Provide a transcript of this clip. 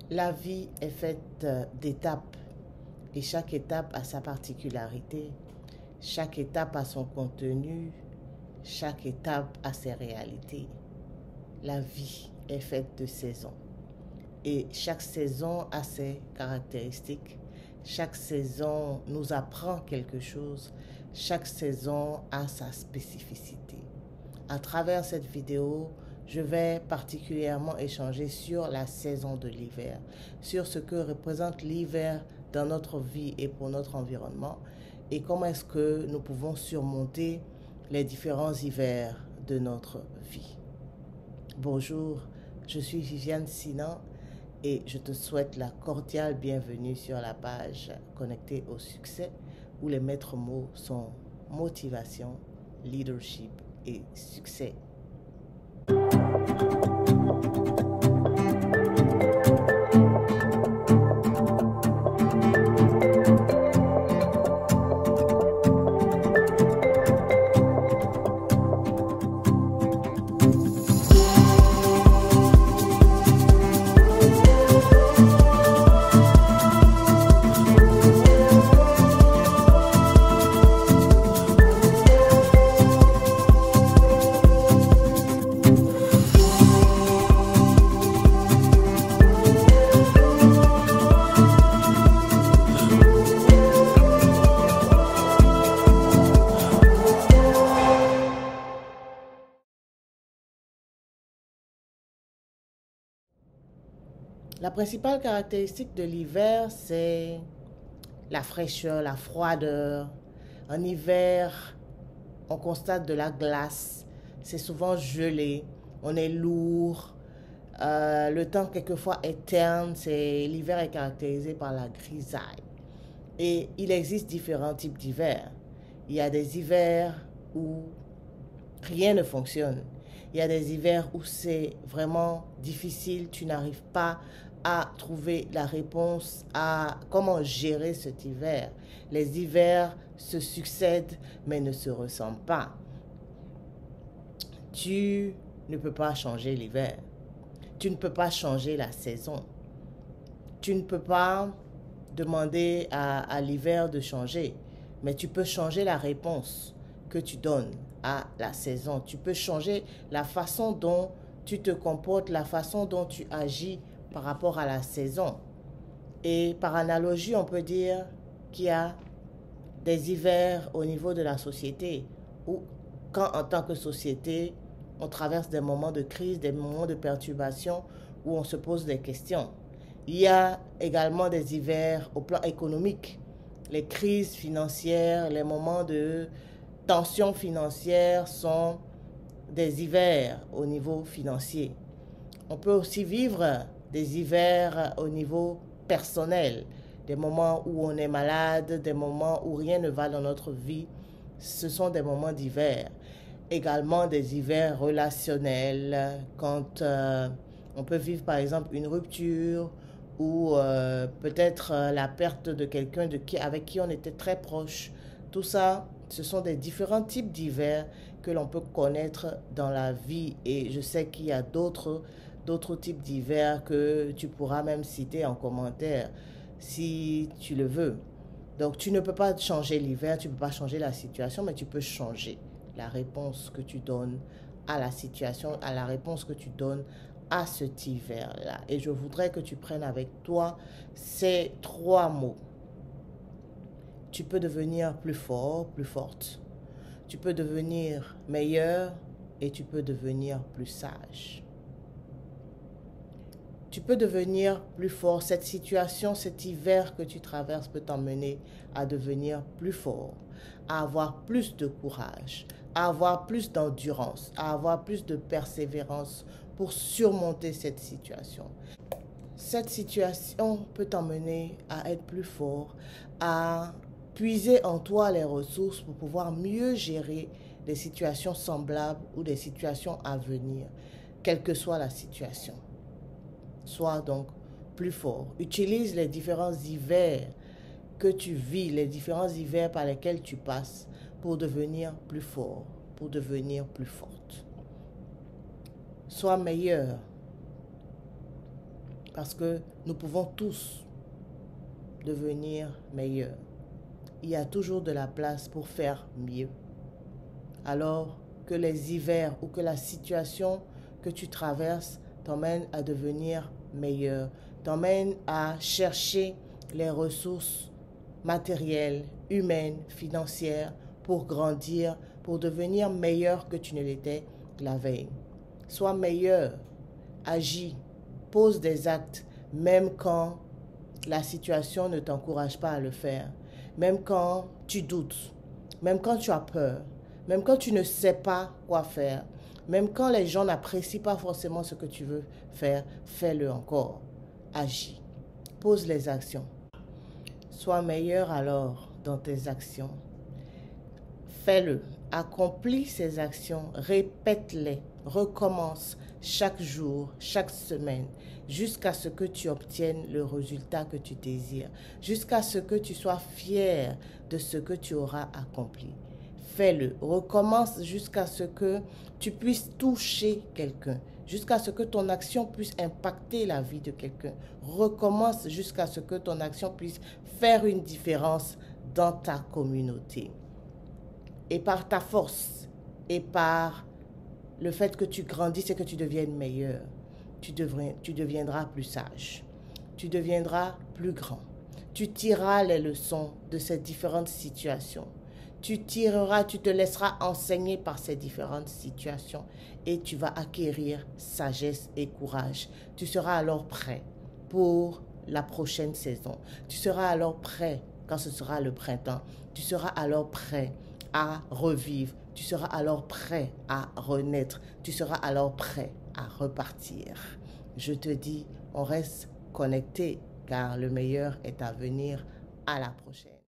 La vie est faite d'étapes et chaque étape a sa particularité, chaque étape a son contenu, chaque étape a ses réalités. La vie est faite de saisons et chaque saison a ses caractéristiques. Chaque saison nous apprend quelque chose, chaque saison a sa spécificité. À travers cette vidéo, je vais particulièrement échanger sur la saison de l'hiver, sur ce que représente l'hiver dans notre vie et pour notre environnement, et comment est-ce que nous pouvons surmonter les différents hivers de notre vie. Bonjour, je suis Viviane Sinan et je te souhaite la cordiale bienvenue sur la page Connectée au succès où les maîtres mots sont motivation, leadership et succès. La principale caractéristique de l'hiver, c'est la fraîcheur, la froideur. En hiver, on constate de la glace, c'est souvent gelé, on est lourd. Le temps quelquefois est terne, l'hiver est caractérisé par la grisaille. Et il existe différents types d'hivers. Il y a des hivers où rien ne fonctionne. Il y a des hivers où c'est vraiment difficile, tu n'arrives pas à trouver la réponse à comment gérer cet hiver. Les hivers se succèdent mais ne se ressemblent pas. Tu ne peux pas changer l'hiver. Tu ne peux pas changer la saison. Tu ne peux pas demander à l'hiver de changer, mais tu peux changer la réponse que tu donnes à la saison. Tu peux changer la façon dont tu te comportes, la façon dont tu agis par rapport à la saison. Et par analogie, on peut dire qu'il y a des hivers au niveau de la société où, quand en tant que société, on traverse des moments de crise, des moments de perturbation où on se pose des questions. Il y a également des hivers au plan économique, les crises financières, les moments de tension financière sont des hivers au niveau financier. On peut aussi vivre des hivers au niveau personnel, des moments où on est malade, des moments où rien ne va dans notre vie. Ce sont des moments d'hiver. Également des hivers relationnels, quand on peut vivre par exemple une rupture ou peut-être la perte de quelqu'un avec qui on était très proche. Tout ça, ce sont des différents types d'hivers que l'on peut connaître dans la vie. Et je sais qu'il y a d'autres types d'hivers que tu pourras même citer en commentaire si tu le veux. Donc tu ne peux pas changer l'hiver, tu ne peux pas changer la situation, mais tu peux changer la réponse que tu donnes à la situation, à la réponse que tu donnes à cet hiver-là. Et je voudrais que tu prennes avec toi ces 3 mots. Tu peux devenir plus fort, plus forte. Tu peux devenir meilleur et tu peux devenir plus sage. Tu peux devenir plus fort. Cette situation, cet hiver que tu traverses peut t'emmener à devenir plus fort, à avoir plus de courage, à avoir plus d'endurance, à avoir plus de persévérance pour surmonter cette situation. Cette situation peut t'emmener à être plus fort, à puiser en toi les ressources pour pouvoir mieux gérer des situations semblables ou des situations à venir, quelle que soit la situation. Sois donc plus fort. Utilise les différents hivers que tu vis, les différents hivers par lesquels tu passes pour devenir plus fort, pour devenir plus forte. Sois meilleur. Parce que nous pouvons tous devenir meilleurs. Il y a toujours de la place pour faire mieux. Alors que les hivers ou que la situation que tu traverses t'emmène à devenir meilleur, t'emmène à chercher les ressources matérielles, humaines, financières pour grandir, pour devenir meilleur que tu ne l'étais la veille. Sois meilleur, agis, pose des actes, même quand la situation ne t'encourage pas à le faire, même quand tu doutes, même quand tu as peur, même quand tu ne sais pas quoi faire, même quand les gens n'apprécient pas forcément ce que tu veux faire, fais-le encore. Agis, pose les actions. Sois meilleur alors dans tes actions. Fais-le, accomplis ces actions, répète-les, recommence chaque jour, chaque semaine, jusqu'à ce que tu obtiennes le résultat que tu désires, jusqu'à ce que tu sois fier de ce que tu auras accompli. Fais-le, recommence jusqu'à ce que tu puisses toucher quelqu'un, jusqu'à ce que ton action puisse impacter la vie de quelqu'un. Recommence jusqu'à ce que ton action puisse faire une différence dans ta communauté. Et par ta force et par le fait que tu grandisses et que tu deviennes meilleur, tu deviendras plus sage, tu deviendras plus grand. Tu tireras les leçons de ces différentes situations. Tu te laisseras enseigner par ces différentes situations et tu vas acquérir sagesse et courage. Tu seras alors prêt pour la prochaine saison. Tu seras alors prêt quand ce sera le printemps. Tu seras alors prêt à revivre. Tu seras alors prêt à renaître. Tu seras alors prêt à repartir. Je te dis, on reste connecté car le meilleur est à venir. À la prochaine.